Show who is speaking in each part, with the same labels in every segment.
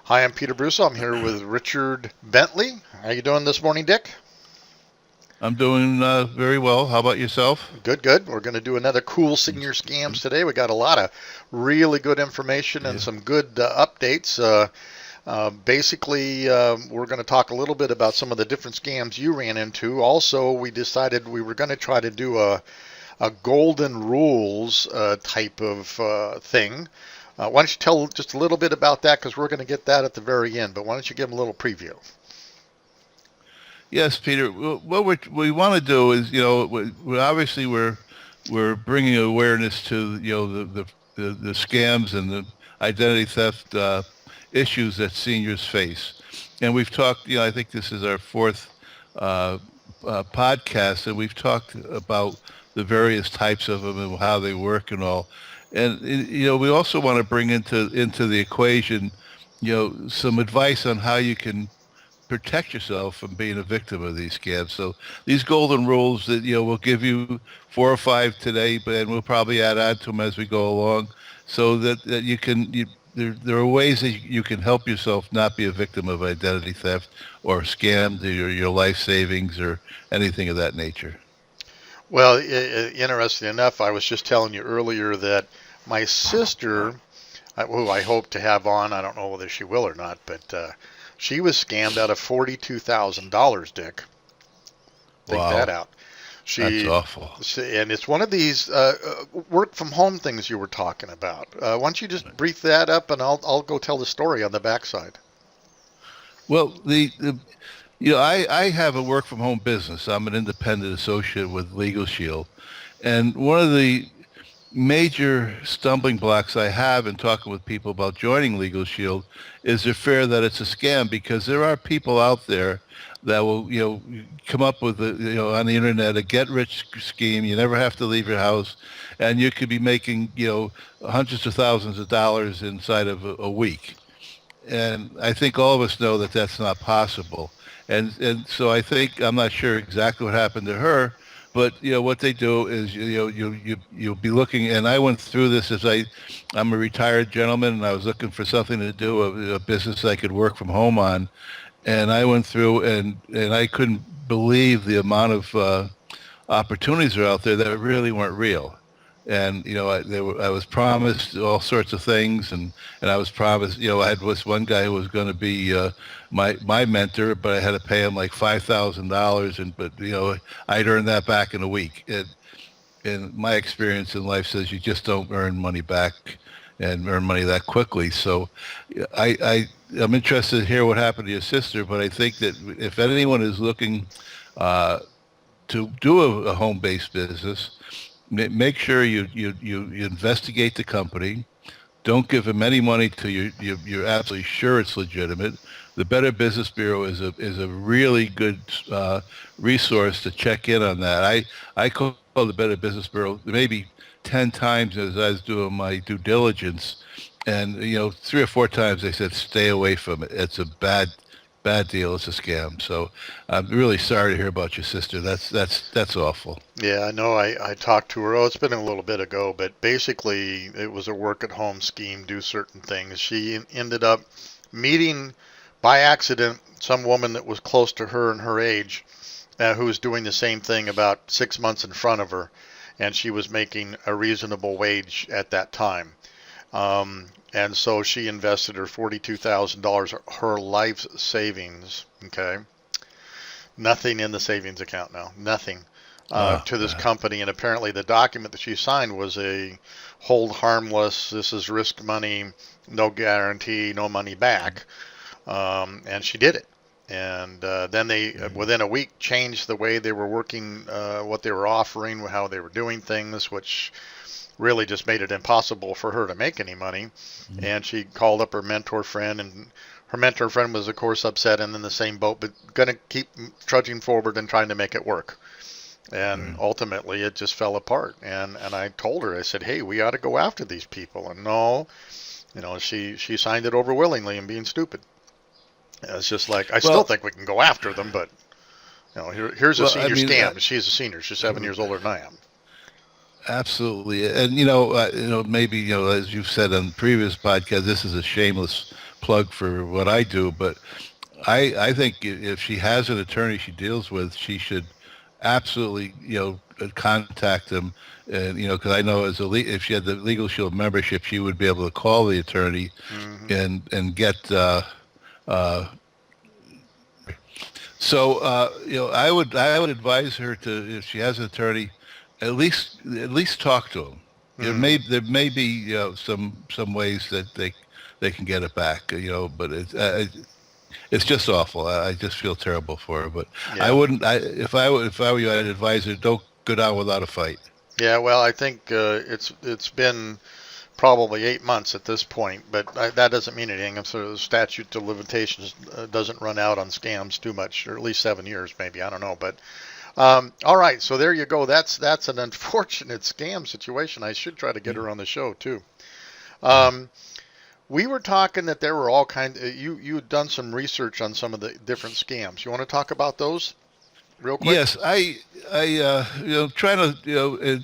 Speaker 1: Hi, I'm Peter Bruce. I'm here with Richard Bentley. How you doing this morning, Dick?
Speaker 2: I'm doing very well. How about yourself?
Speaker 1: Good, good. We're going to do another cool senior scams today. We got a lot of really good information and
Speaker 2: Yeah.
Speaker 1: some good updates. Basically, we're going to talk a little bit about some of the different scams you ran into. Also, we decided we were going to try to do a golden rules type of thing. Why don't you tell just a little bit about that? Because we're going to get that at the very end. But why don't you give them a little preview?
Speaker 2: Yes, Peter. What we want to do is, we obviously we're bringing awareness to the scams and the identity theft issues that seniors face, and we've talked. I think this is our fourth uh, podcast, and we've talked about the various types of them and how they work and all. And we also want to bring into the equation, some advice on how you can protect yourself from being a victim of these scams. So these golden rules that we'll give you four or five today, but and we'll probably add on to them as we go along, so that you can there are ways that you can help yourself not be a victim of identity theft or scammed or your life savings or anything of that nature.
Speaker 1: Well, interesting enough, I was just telling you earlier that my sister, who I hope to have on, I don't know whether she will or not, but she was scammed out of $42,000, Dick. Think that
Speaker 2: Wow,
Speaker 1: out.
Speaker 2: that's awful.
Speaker 1: And it's one of these work from home things you were talking about. Why don't you just brief that up, and I'll go tell the story on the backside.
Speaker 2: Well, I have a work from home business. I'm an independent associate with Legal Shield. And one of the major stumbling blocks I have in talking with people about joining Legal Shield is the fear that it's a scam, because there are people out there that will, come up with, on the internet, a get rich scheme. You never have to leave your house, and you could be making, hundreds of thousands of dollars inside of a week. And I think all of us know that that's not possible. And so I think, I'm not sure exactly what happened to her, but what they do is you'll be looking. And I went through this I'm a retired gentleman, and I was looking for something to do, a business I could work from home on. And I went through, and I couldn't believe the amount of opportunities are out there that really weren't real. And I was promised all sorts of things, and I was promised. I had this one guy who was going to be my mentor, but I had to pay him like $5,000, and but I'd earn that back in a week. And my experience in life says you just don't earn money back and earn money that quickly. So I'm interested to hear what happened to your sister, but I think that if anyone is looking uh, to do a home-based business, make sure you investigate the company. Don't give them any money till you're absolutely sure it's legitimate. The Better Business Bureau is a really good resource to check in on that. I call the Better Business Bureau maybe 10 times as I was doing my due diligence, and three or four times they said stay away from it. It's a bad deal. It's a scam. So I'm really sorry to hear about your sister. That's awful.
Speaker 1: Yeah, I know. I talked to her. Oh, it's been a little bit ago, but basically it was a work at home scheme, do certain things. She ended up meeting by accident some woman that was close to her and her age, who was doing the same thing about 6 months in front of her, and she was making a reasonable wage at that time. And so she invested her $42,000, her life savings. Okay, nothing in the savings account now, nothing,
Speaker 2: Oh,
Speaker 1: to this
Speaker 2: God.
Speaker 1: company. And apparently, the document that she signed was a hold harmless. This is risk money, no guarantee, no money back. And she did it. And then they, within a week, changed the way they were working, what they were offering, how they were doing things, which really just made it impossible for her to make any money. And she called up her mentor friend, and her mentor friend was, of course, upset and in the same boat, but going to keep trudging forward and trying to make it work. And
Speaker 2: Mm.
Speaker 1: ultimately, it just fell apart. And I told her, I said, hey, we ought to go after these people. And no, she signed it over willingly and being stupid. It's just like, I still
Speaker 2: Well,
Speaker 1: think we can go after them, but here's a
Speaker 2: well, I
Speaker 1: senior
Speaker 2: mean,
Speaker 1: scam. She's a senior. She's 7 years older than I am.
Speaker 2: absolutely. And maybe as you've said on previous podcasts, this is a shameless plug for what I do, but I think if she has an attorney she deals with, she should absolutely, contact them. And, because I know if she had the Legal Shield membership, she would be able to call the attorney
Speaker 1: Hmm.
Speaker 2: and get, uh, so, I would advise her to, if she has an attorney, at least talk to him.
Speaker 1: Hmm.
Speaker 2: There may be, some ways that they can get it back, but it's just awful. I just feel terrible for her. But I
Speaker 1: Yeah.
Speaker 2: wouldn't. If I were you, I'd advise her, don't go down without a fight.
Speaker 1: Yeah. Well, I think it's been probably 8 months at this point, but that doesn't mean anything. So the statute of limitations doesn't run out on scams too much, or at least 7 years, maybe. I don't know, but all right. So there you go. That's an unfortunate scam situation. I should try to get her on the show too.
Speaker 2: Yeah.
Speaker 1: Um, we were talking that there were all kinds. You had done some research on some of the different scams. You want to talk about those real quick?
Speaker 2: Yes, trying to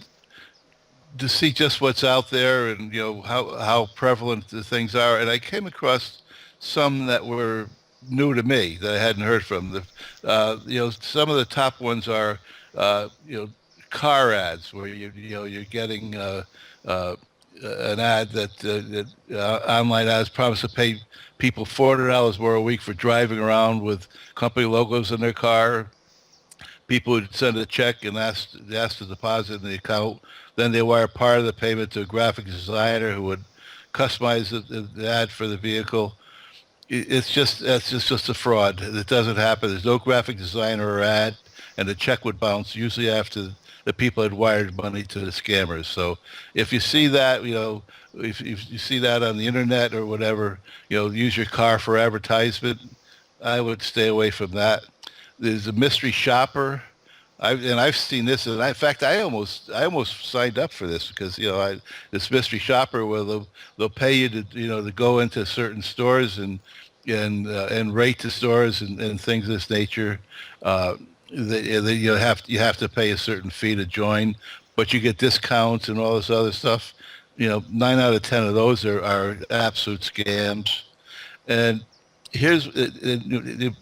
Speaker 2: to see just what's out there and how prevalent the things are, and I came across some that were new to me that I hadn't heard from. Some of the top ones are car ads where you're getting uh, an ad that online ads promise to pay people $400 more a week for driving around with company logos in their car. People would send a check and ask to deposit in the account. Then they wire part of the payment to a graphic designer who would customize the ad for the vehicle. That's just a fraud. It doesn't happen. There's no graphic designer or ad, and the check would bounce usually after the people had wired money to the scammers. So if you see that, if you see that on the internet or whatever, use your car for advertisement. I would stay away from that. There's a mystery shopper. I've seen this, and in fact, I almost signed up for this because this mystery shopper where they'll pay you to go into certain stores and rate the stores and things of this nature. You have to pay a certain fee to join, but you get discounts and all this other stuff. 9 out of 10 of those are absolute scams. And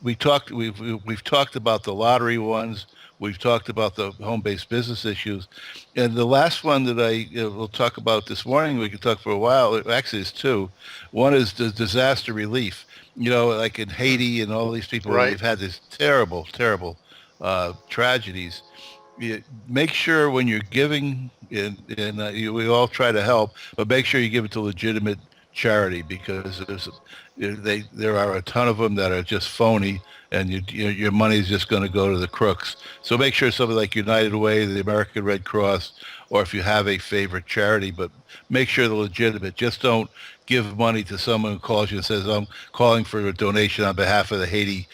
Speaker 2: we've talked about the lottery ones. We've talked about the home-based business issues, and the last one that I will talk about this morning, we could talk for a while. Actually, it's two. One is the disaster relief. Like in Haiti and all these people,
Speaker 1: Right.
Speaker 2: they've had these terrible, terrible tragedies. Make sure when you're giving, we all try to help, but make sure you give it to legitimate charity because there are a ton of them that are just phony, and your money is just going to go to the crooks. So make sure something like United Way, the American Red Cross, or if you have a favorite charity, but make sure they're legitimate. Just don't give money to someone who calls you and says, I'm calling for a donation on behalf of the Haiti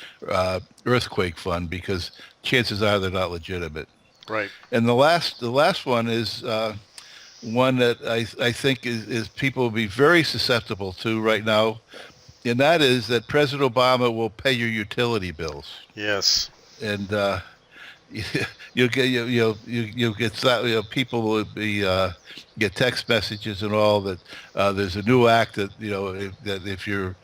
Speaker 2: earthquake fund, because chances are they're not legitimate.
Speaker 1: Right.
Speaker 2: And the last one is one that I think is people will be very susceptible to right now, and that is that President Obama will pay your utility bills.
Speaker 1: Yes.
Speaker 2: And you'll get you'll get people will be get text messages and all that there's a new act that that if you're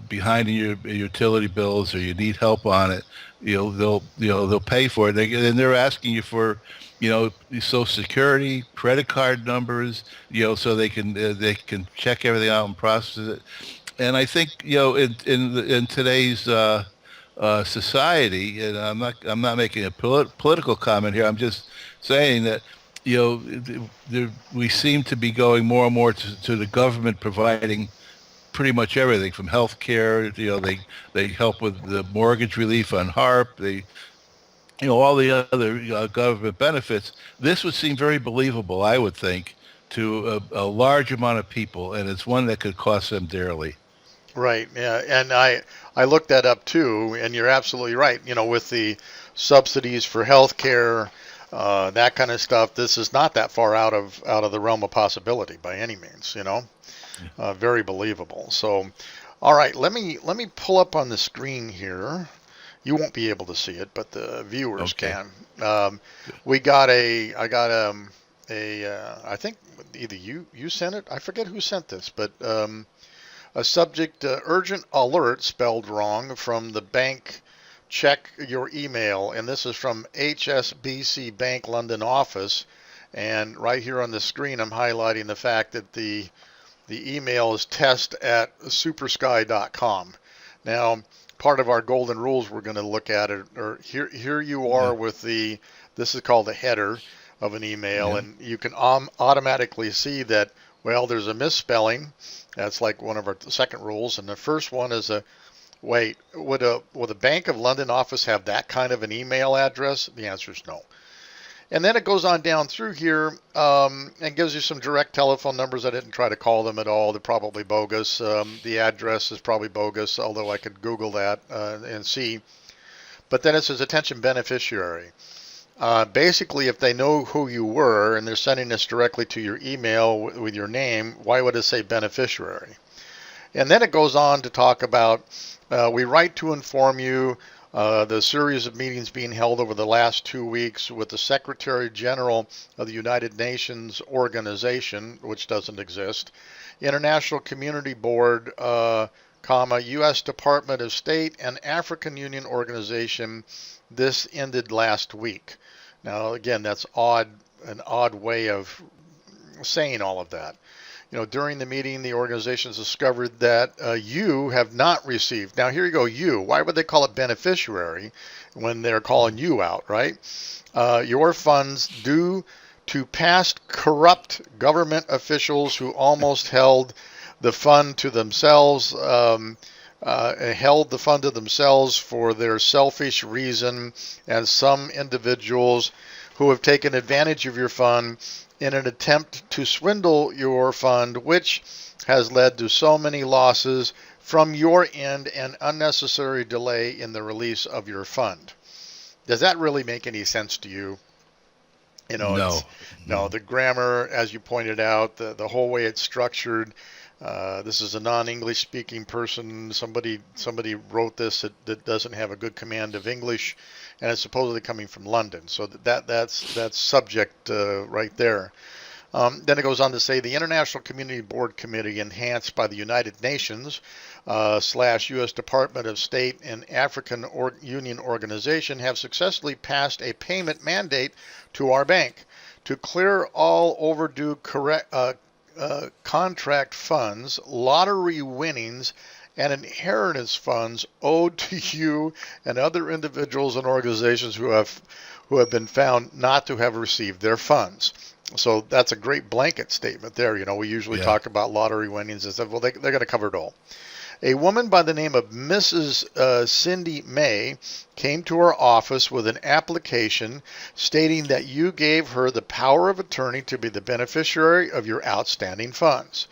Speaker 2: behind in your utility bills or you need help on it, they'll pay for it. And they're asking you for your Social Security, credit card numbers, so they can check everything out and process it. And I think in today's society, and I'm not making a political comment here. I'm just saying that we seem to be going more and more to the government providing pretty much everything from health care. They help with the mortgage relief on HARP. They all the other government benefits. This would seem very believable, I would think, to a large amount of people, and it's one that could cost them dearly.
Speaker 1: Right. Yeah. And I looked that up too, and you're absolutely right. With the subsidies for health care, that kind of stuff, this is not that far out of the realm of possibility by any means. Very believable. So, all right, let me pull up on the screen here. You won't be able to see it, but the viewers
Speaker 2: Okay.
Speaker 1: can. Um, I got I think either you sent it. I forget who sent this, but A subject, urgent alert, spelled wrong from the bank. Check your email. And this is from HSBC Bank London office. And right here on the screen, I'm highlighting the fact that the email is test@supersky.com. Now, part of our golden rules we're going to look at it, or here you are with this is called the header of an email, and you can automatically see that, well, there's a misspelling. That's like one of our second rules. And the first one is wait, would a Bank of London office have that kind of an email address? The answer is no. And then it goes on down through here and gives you some direct telephone numbers. I didn't try to call them at all. They're probably bogus. The address is probably bogus, although I could Google that and see. But then it says attention beneficiary. Basically, if they know who you were and they're sending this directly to your email with your name, why would it say beneficiary? And then it goes on to talk about, we write to inform you the series of meetings being held over the last 2 weeks with the Secretary General of the United Nations Organization, which doesn't exist, International Community Board, U.S. Department of State, and African Union Organization. This ended last week. Now, again, that's an odd way of saying all of that. During the meeting, the organizations discovered that you have not received. Now, here you go, you. Why would they call it beneficiary when they're calling you out, right? Your funds due to past corrupt government officials who almost held the fund to themselves, for their selfish reason, and some individuals who have taken advantage of your fund in an attempt to swindle your fund, which has led to so many losses from your end and unnecessary delay in the release of your fund. Does that really make any sense to you?
Speaker 2: No.
Speaker 1: No, the grammar, as you pointed out, the whole way it's structured. This is a non-English speaking person. Somebody wrote this that doesn't have a good command of English, and it's supposedly coming from London. So that's subject right there. Then it goes on to say the International Community Board Committee, enhanced by the United Nations / U.S. Department of State and African Union Organization, have successfully passed a payment mandate to our bank to clear all overdue contract funds, lottery winnings, and inheritance funds owed to you and other individuals and organizations who have been found not to have received their funds. So that's a great blanket statement there. We usually talk about lottery winnings and stuff. Well, they're going to cover it all. A woman by the name of Mrs. Cindy May came to our office with an application stating that you gave her the power of attorney to be the beneficiary of your outstanding funds.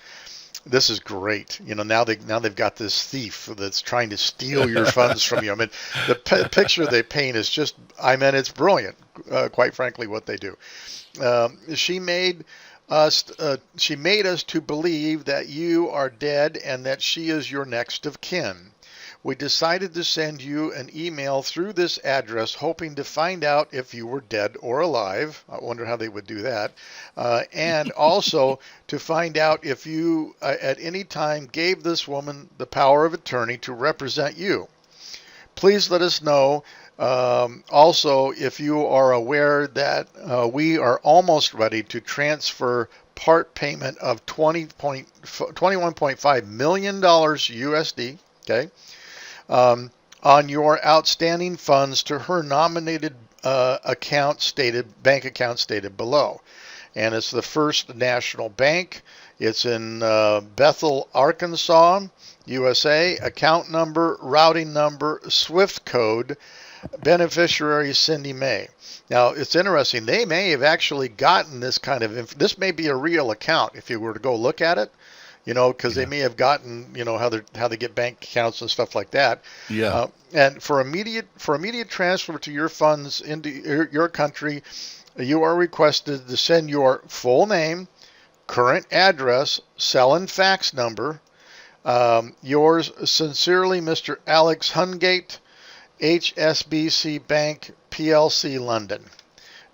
Speaker 1: This is great. Now they've got this thief that's trying to steal your funds from you. I mean, the picture they paint is just, it's brilliant, quite frankly, what they do. She made us to believe that you are dead and that she is your next of kin. We decided to send you an email through this address, hoping to find out if you were dead or alive. I wonder how they would do that. And also to find out if you at any time gave this woman the power of attorney to represent you. Please let us know also if you are aware that we are almost ready to transfer part payment of $21.5 million USD, okay, on your outstanding funds to her nominated bank account stated below. And it's the First National Bank. It's in Bethel, Arkansas, USA. Account number, routing number, SWIFT code, beneficiary Cindy May. Now, it's interesting. They may have actually gotten this kind of this may be a real account if you were to go look at it. Because they may have gotten, how they get bank accounts and stuff like that.
Speaker 2: Yeah.
Speaker 1: And for immediate transfer to your funds into your country, you are requested to send your full name, current address, cell and fax number. Yours sincerely, Mr. Alex Hungate, HSBC Bank PLC, London.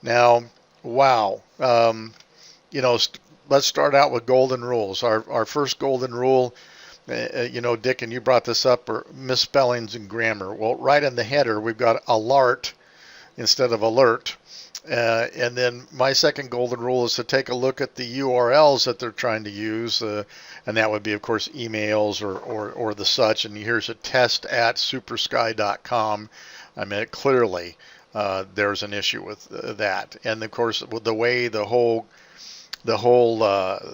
Speaker 1: Now, wow. Let's start out with golden rules. Our first golden rule, Dick, and you brought this up, or misspellings in grammar. Well, right in the header, we've got alert instead of alert. And then my second golden rule is to take a look at the URLs that they're trying to use, and that would be, of course, emails or the such. And here's a test@supersky.com. I mean, clearly there's an issue with that. And of course, with the way the whole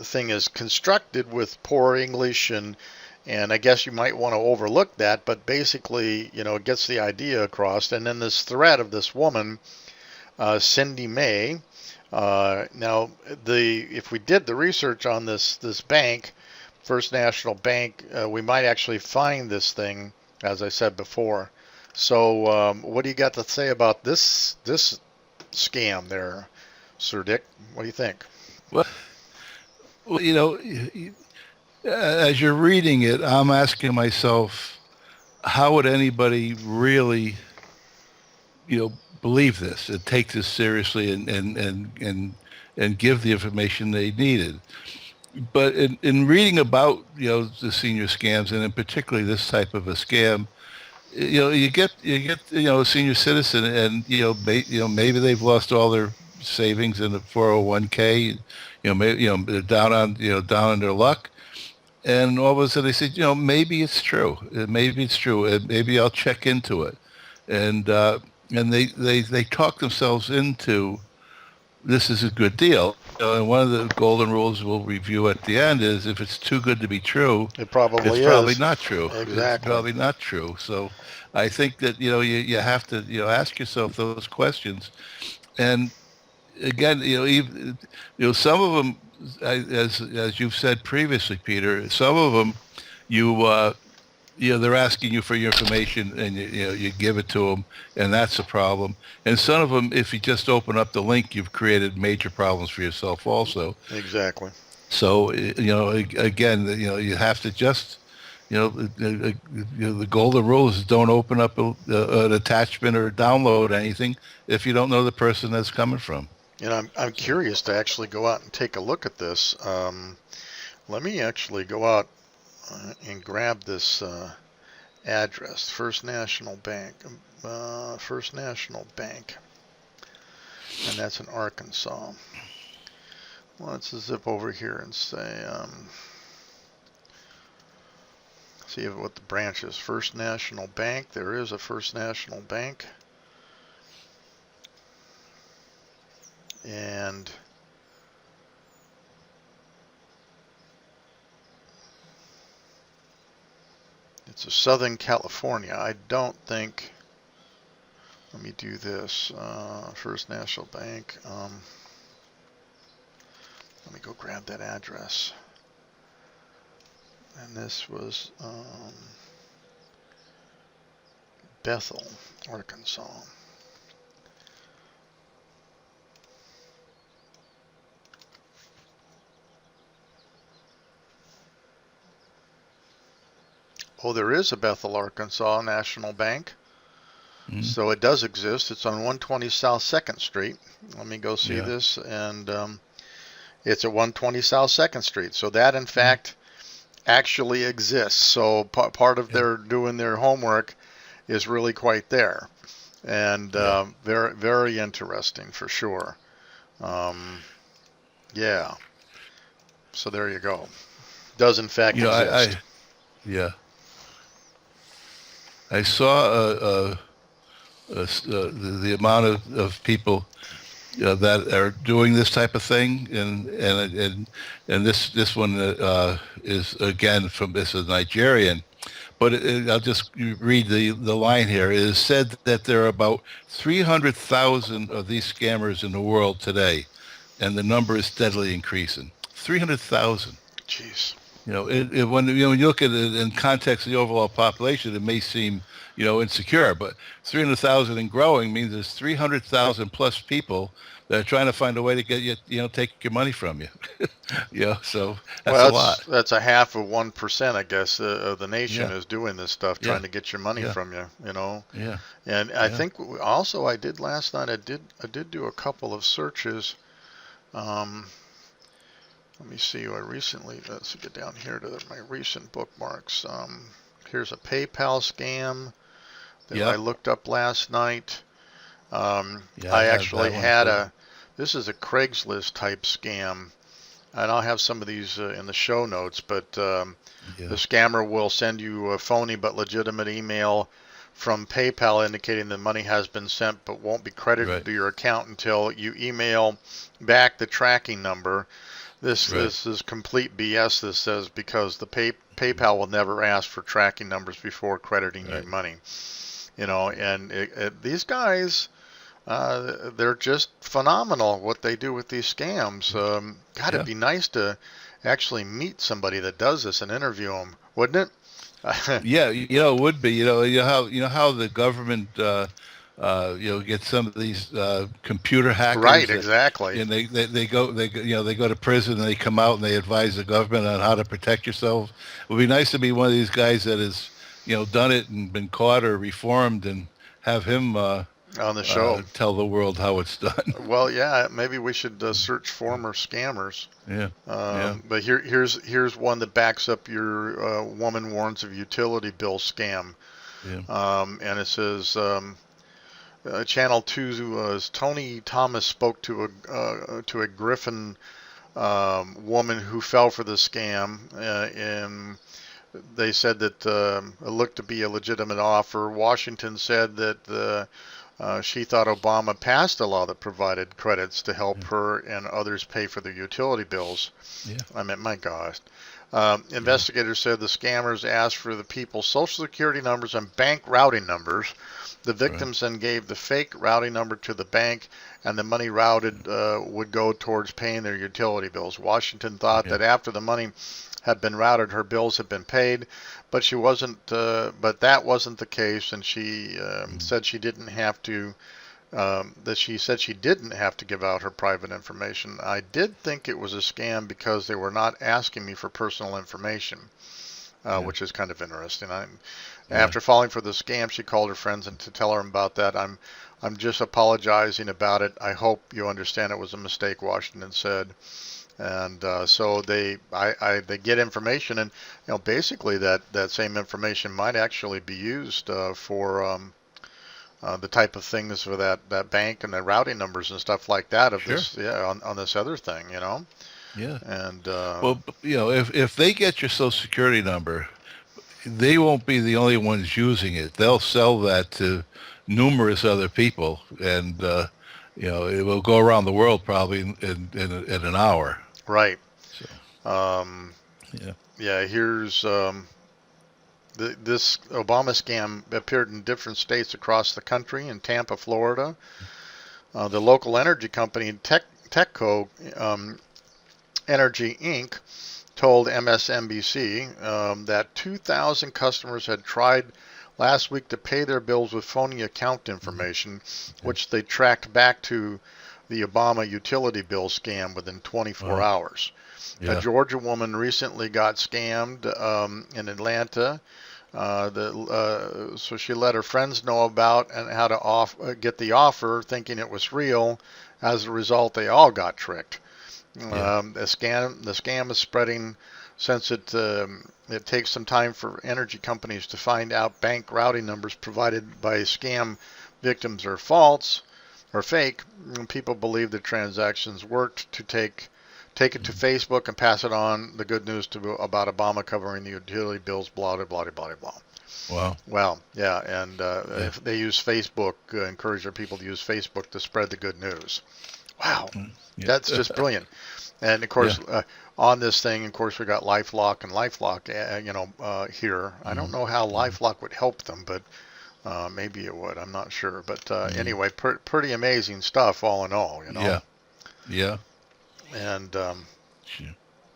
Speaker 1: thing is constructed with poor English, and I guess you might want to overlook that, but basically, it gets the idea across. And then this thread of this woman, Cindy May. Now, if we did the research on this bank, First National Bank, we might actually find this thing, as I said before. So, what do you got to say about this scam there, Sir Dick? What do you think?
Speaker 2: Well, as you're reading it, I'm asking myself, how would anybody really, believe this and take this seriously and give the information they needed? But in reading about the senior scams, and in particularly this type of a scam, you get a senior citizen, and maybe they've lost all their savings in the 401k, maybe they're down on their luck, and all of a sudden they say, maybe it's true, maybe I'll check into it, and they talk themselves into this is a good deal. And one of the golden rules we'll review at the end is if it's too good to be true,
Speaker 1: it's probably
Speaker 2: not true.
Speaker 1: Exactly.
Speaker 2: It's probably not true. So I think that you have to ask yourself those questions. And again, some of them, as you've said previously, Peter, some of them they're asking you for your information, and you give it to them, and that's a problem. And some of them, if you just open up the link, you've created major problems for yourself also.
Speaker 1: Exactly.
Speaker 2: So again, you have to just the golden rule is don't open up an attachment or download anything if you don't know the person that's coming from.
Speaker 1: I'm curious to actually go out and take a look at this. Let me actually go out and grab this address, First National Bank, and that's in Arkansas. Let's zip over here and say, see what the branch is. First National Bank. There is a First National Bank, and it's a Southern California. I don't think. Let me do this. First National Bank. Let me go grab that address. And this was Bethel, Arkansas. Oh, there is a Bethel, Arkansas National Bank. Mm-hmm. So it does exist. It's on 120 South 2nd Street. Let me go see this. And it's at 120 South 2nd Street. So that, in fact, actually exists. So part of their doing their homework is really quite there. And very, very interesting for sure. Yeah. So there you go. Does, in fact, exist.
Speaker 2: I saw the amount of people that are doing this type of thing, and this one is again this is Nigerian, but I'll just read the line here. It is said that there are about 300,000 of these scammers in the world today, and the number is steadily increasing. 300,000.
Speaker 1: Jeez.
Speaker 2: When you look at it in context of the overall population, it may seem, insecure, but 300,000 and growing means there's 300,000 plus people that are trying to find a way to get you, take your money from you. So that's a lot.
Speaker 1: That's a half of 1%, I guess, of the nation is doing this stuff, trying to get your money from you.
Speaker 2: Yeah.
Speaker 1: And I think also I did last night. I did do a couple of searches. Let me see. Let's get down here to my recent bookmarks. Here's a PayPal scam that I
Speaker 2: Yep.
Speaker 1: looked up last night.
Speaker 2: Yeah, I
Speaker 1: I
Speaker 2: have
Speaker 1: actually
Speaker 2: that one
Speaker 1: had
Speaker 2: too.
Speaker 1: this is a Craigslist type scam, and I'll have some of these in the show notes, but the
Speaker 2: Yeah.
Speaker 1: scammer will send you a phony but legitimate email from PayPal indicating the money has been sent but won't be credited
Speaker 2: Right.
Speaker 1: to your account until you email back the tracking number. This
Speaker 2: Right.
Speaker 1: this is complete BS. This says because the PayPal will never ask for tracking numbers before crediting you
Speaker 2: Right.
Speaker 1: money. And these guys, they're just phenomenal what they do with these scams. God, it'd
Speaker 2: Yeah.
Speaker 1: be nice to actually meet somebody that does this and interview them, wouldn't it?
Speaker 2: Yeah, it would be. You know how the government gets some of these computer
Speaker 1: Right,
Speaker 2: hackers that
Speaker 1: exactly.
Speaker 2: they go to prison and they come out and they advise the government on how to protect yourself. It would be nice to be one of these guys that has done it and been caught or reformed and have him
Speaker 1: On the show.
Speaker 2: tell the world how it's done.
Speaker 1: Well, yeah, maybe we should search former scammers.
Speaker 2: Yeah, yeah,
Speaker 1: But here's one that backs up your woman warns of utility bill scam.
Speaker 2: yeah,
Speaker 1: And it says Channel 2 Tony Thomas spoke to a Griffin woman who fell for the scam, and they said that it looked to be a legitimate offer. Washington said that she thought Obama passed a law that provided credits to help
Speaker 2: yeah,
Speaker 1: her and others pay for their utility bills.
Speaker 2: yeah,
Speaker 1: I mean, my gosh.
Speaker 2: yeah,
Speaker 1: Investigators said the scammers asked for the people's social security numbers and bank routing numbers. The
Speaker 2: right,
Speaker 1: victims then gave the fake routing number to the bank, and the money routed would go towards paying their utility bills. Washington thought
Speaker 2: yeah,
Speaker 1: that after the money had been routed, her bills had been paid, but she wasn't. But that wasn't the case, and she
Speaker 2: mm,
Speaker 1: said she didn't have to. She said she didn't have to give out her private information. I did think it was a scam because they were not asking me for personal information,
Speaker 2: yeah,
Speaker 1: which is kind of interesting.
Speaker 2: yeah,
Speaker 1: After falling for the scam, she called her friends and to tell her about that. I'm just apologizing about it. I hope you understand it was a mistake, Washington said. And so they get information, and basically that same information might actually be used for the type of things for that bank and the routing numbers and stuff like that of
Speaker 2: sure,
Speaker 1: this, yeah, on this other thing.
Speaker 2: yeah.
Speaker 1: And
Speaker 2: Well, if they get your social security number, they won't be the only ones using it. They'll sell that to numerous other people, and it will go around the world probably in an hour.
Speaker 1: right.
Speaker 2: So
Speaker 1: Um,
Speaker 2: yeah,
Speaker 1: yeah, here's this Obama scam appeared in different states across the country. In Tampa, Florida, the local energy company TechCo Energy Inc. told MSNBC that 2,000 customers had tried last week to pay their bills with phony account
Speaker 2: mhm,
Speaker 1: information,
Speaker 2: yeah,
Speaker 1: which they tracked back to the Obama utility bill scam within 24
Speaker 2: wow,
Speaker 1: hours. A
Speaker 2: yeah,
Speaker 1: Georgia woman recently got scammed in Atlanta. So she let her friends know about and how to get the offer, thinking it was real. As a result, they all got tricked.
Speaker 2: yeah,
Speaker 1: The scam is spreading since it takes some time for energy companies to find out bank routing numbers provided by scam victims are false or fake. People believe the transactions worked to take it to
Speaker 2: mhm,
Speaker 1: Facebook and pass it on the good news about Obama covering the utility bills, blah blah blah blah blah.
Speaker 2: wow,
Speaker 1: Well, yeah, and
Speaker 2: yeah,
Speaker 1: if they use Facebook, encourage their people to use Facebook to spread the good news. Wow,
Speaker 2: mm, yeah,
Speaker 1: that's just brilliant. And of
Speaker 2: yeah,
Speaker 1: course, on this thing, of course, we got LifeLock and LifeLock. Here. I don't
Speaker 2: mhm,
Speaker 1: know how
Speaker 2: mhm,
Speaker 1: LifeLock would help them, but maybe it would. I'm not sure. But
Speaker 2: mhm,
Speaker 1: anyway, pretty amazing stuff, all in all.
Speaker 2: yeah, yeah,
Speaker 1: And
Speaker 2: sure,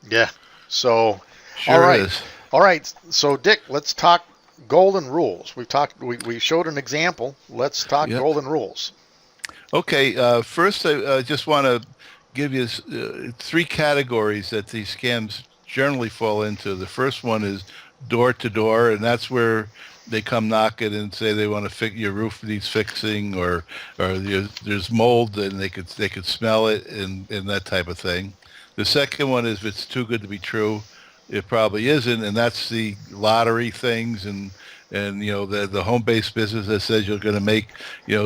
Speaker 1: yeah. So, all
Speaker 2: sure
Speaker 1: right,
Speaker 2: is.
Speaker 1: all right. So, Dick, let's talk golden rules. We showed an example. Let's talk
Speaker 2: Yeah.
Speaker 1: golden rules.
Speaker 2: Okay, first I just want to give you three categories that these scams generally fall into. The first one is door to door, and that's where they come knocking and say they want to fix your roof needs fixing, or there's mold and they could smell it and that type of thing. The second one is if it's too good to be true, it probably isn't, and that's the lottery things and the home based business that says you're going to make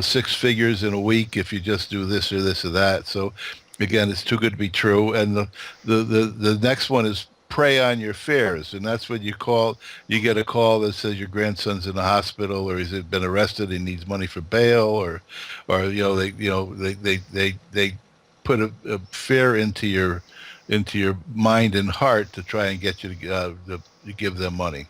Speaker 2: six figures in a week if you just do this or this or that. So again, it's too good to be true. And the next one is prey on your fears, and that's when you get a call that says your grandson's in the hospital or he's been arrested and needs money for bail, or they put a fear into your mind and heart to try and get you to give them money.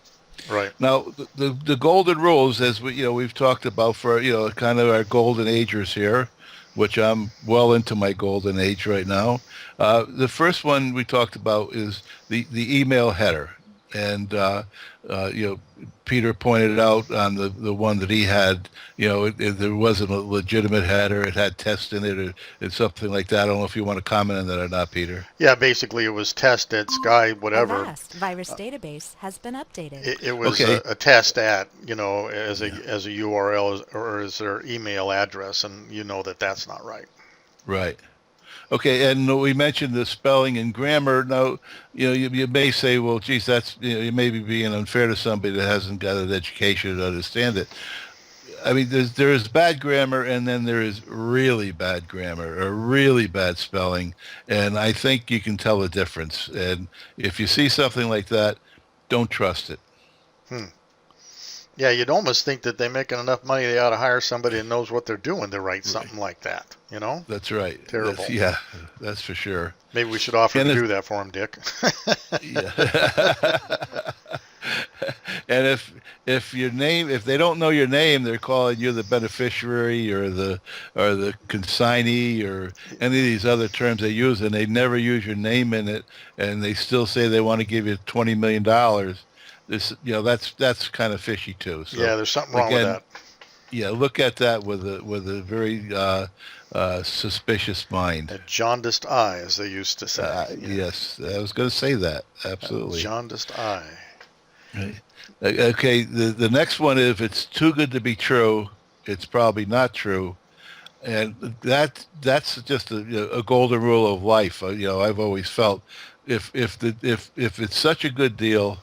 Speaker 1: Right.
Speaker 2: Now, the golden rules, as we've talked about for kind of our golden agers here, which I'm well into my golden age right now. The first one we talked about is the email header, and Peter pointed out on the one that he had, there wasn't a legitimate header. It had test in it or something like that. I don't know if you want to comment on that or not, Peter.
Speaker 1: Yeah, basically it was test at Sky whatever.
Speaker 3: Avast virus database has been updated.
Speaker 1: It was
Speaker 2: Okay.
Speaker 1: a test at, as a URL or as their email address, and that's not right.
Speaker 2: Right. Okay, and we mentioned the spelling and grammar. Now, you may say, well, geez, that's, you may be being unfair to somebody that hasn't got an education to understand it. I mean, there is bad grammar, and then there is really bad grammar or really bad spelling, and I think you can tell the difference. And if you see something like that, don't trust it.
Speaker 1: Yeah, you'd almost think that they're making enough money they ought to hire somebody that knows what they're doing to write something like that,
Speaker 2: That's right.
Speaker 1: Terrible.
Speaker 2: That's for sure.
Speaker 1: Maybe we should offer
Speaker 2: And
Speaker 1: to
Speaker 2: if-
Speaker 1: do that for him, Dick.
Speaker 2: Yeah. And if they don't know your name, they're calling you the beneficiary or the consignee or any of these other terms they use, and they never use your name in it, and they still say they want to give you $20 million. That's kind of fishy too. So
Speaker 1: Yeah, there's something wrong with that.
Speaker 2: Yeah, look at that with a very suspicious mind.
Speaker 1: A jaundiced eye, as they used to say.
Speaker 2: Yes, I was going to say that. Absolutely.
Speaker 1: A jaundiced eye.
Speaker 2: Right. Okay, the next one, if it's too good to be true, it's probably not true, and that's just a golden rule of life. I've always felt if it's such a good deal,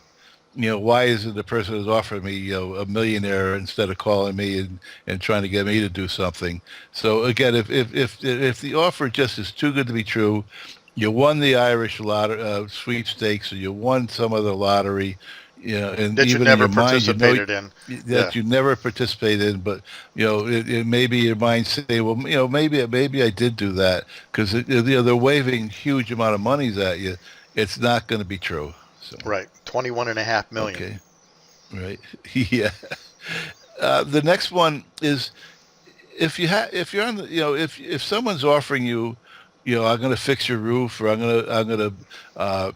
Speaker 2: why isn't the person who's offering me a millionaire instead of calling me and trying to get me to do something? So again, if the offer just is too good to be true, you won the Irish sweepstakes, or you won some other lottery. And
Speaker 1: That you
Speaker 2: even
Speaker 1: never
Speaker 2: in your mind,
Speaker 1: participated in.
Speaker 2: that you never participated in, but it maybe your mind say, well, maybe I did do that, because they're waving huge amount of monies at you. It's not going to be true. So,
Speaker 1: Right, 21.5 million.
Speaker 2: okay, right, yeah. The next one is if you're on the, if someone's offering you, I'm going to fix your roof, or I'm going to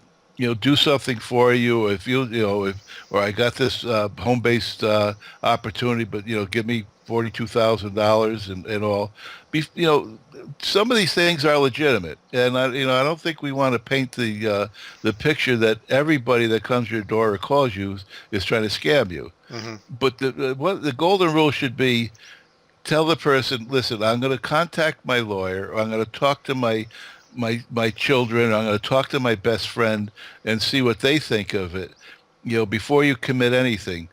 Speaker 2: do something for you, or or I got this home-based opportunity, but give me $42,000 and all. Some of these things are legitimate, and I don't think we want to paint the picture that everybody that comes to your door or calls you is trying to scam you.
Speaker 1: Mm-hmm.
Speaker 2: But the golden rule should be: tell the person, listen, I'm going to contact my lawyer, or I'm going to talk to my children, I'm going to talk to my best friend and see what they think of it, before you commit anything.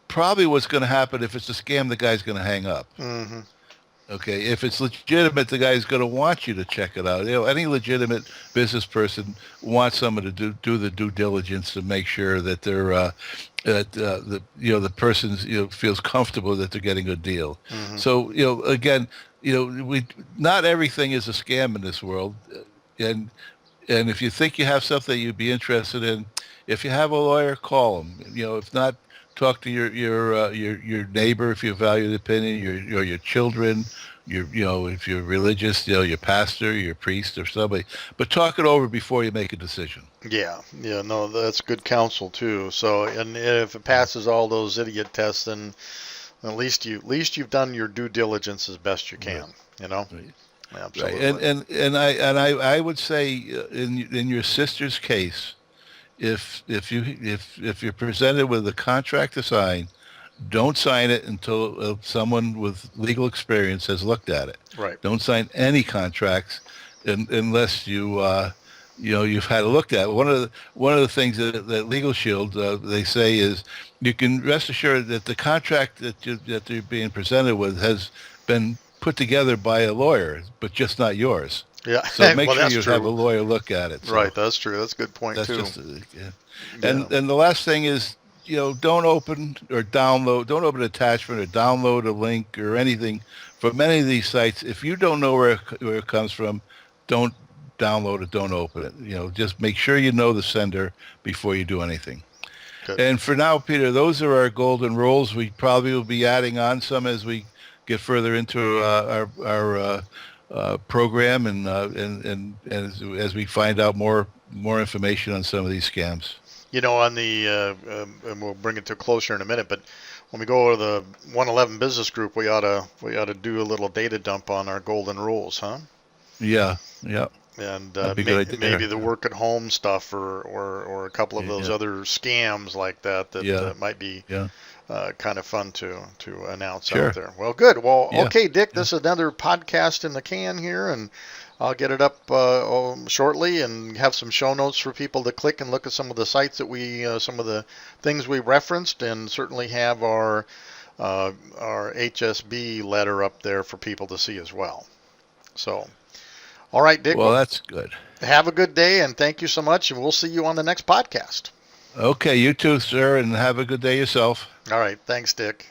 Speaker 2: Probably what's going to happen, if it's a scam, the guy's going to hang up.
Speaker 1: Mm-hmm.
Speaker 2: Okay, if it's legitimate, the guy's going to want you to check it out. Any legitimate business person wants someone to do the due diligence to make sure that they're the person feels comfortable that they're getting a deal.
Speaker 1: Mm-hmm.
Speaker 2: So again, not everything is a scam in this world, and if you think you have something you'd be interested in, if you have a lawyer, call them. If not, talk to your neighbor if you value the opinion, your children, if you're religious, your pastor, your priest, or somebody. But talk it over before you make a decision.
Speaker 1: Yeah, no, that's good counsel too. So, and if it passes all those idiot tests, then at least you've done your due diligence as best you can.
Speaker 2: Right.
Speaker 1: Absolutely.
Speaker 2: Right. And I would say in your sister's case, if you're presented with a contract to sign, don't sign it until someone with legal experience has looked at it.
Speaker 1: Right.
Speaker 2: Don't sign any contracts unless you you've had a look at. One of the things that Legal Shield they say is you can rest assured that the contract that you're being presented with has been put together by a lawyer, but just not yours.
Speaker 1: Yeah.
Speaker 2: So make
Speaker 1: Well,
Speaker 2: sure
Speaker 1: that's
Speaker 2: you
Speaker 1: true.
Speaker 2: have a lawyer look at it. So
Speaker 1: Right. That's true. That's a good point
Speaker 2: that's
Speaker 1: too.
Speaker 2: just yeah.
Speaker 1: Yeah.
Speaker 2: And the last thing is, don't open or download, don't open an attachment or download a link or anything from any of these sites. If you don't know where it comes from, don't download it, don't open it. Just make sure you know the sender before you do anything.
Speaker 1: Good.
Speaker 2: And for now, Peter, those are our golden rules. We probably will be adding on some as we get further into our program and as we find out more information on some of these scams.
Speaker 1: On the and we'll bring it to closer in a minute, but when we go to the 111 business group, we ought to do a little data dump on our golden rules, huh?
Speaker 2: Yeah.
Speaker 1: And
Speaker 2: That'd be a good idea.
Speaker 1: maybe the work at home stuff or a couple of those
Speaker 2: Yeah.
Speaker 1: other scams like that
Speaker 2: Yeah.
Speaker 1: might be
Speaker 2: Yeah.
Speaker 1: kind of fun to announce
Speaker 2: Sure.
Speaker 1: out there. Well, good. Well,
Speaker 2: Yeah.
Speaker 1: okay, Dick, this is another podcast in the can here, and I'll get it up shortly and have some show notes for people to click and look at some of the sites that some of the things we referenced, and certainly have our HSB letter up there for people to see as well. So, all right, Dick.
Speaker 2: Well, that's good.
Speaker 1: Have a good day, and thank you so much, and we'll see you on the next podcast.
Speaker 2: Okay, you too, sir, and have a good day yourself.
Speaker 1: All right. Thanks, Dick.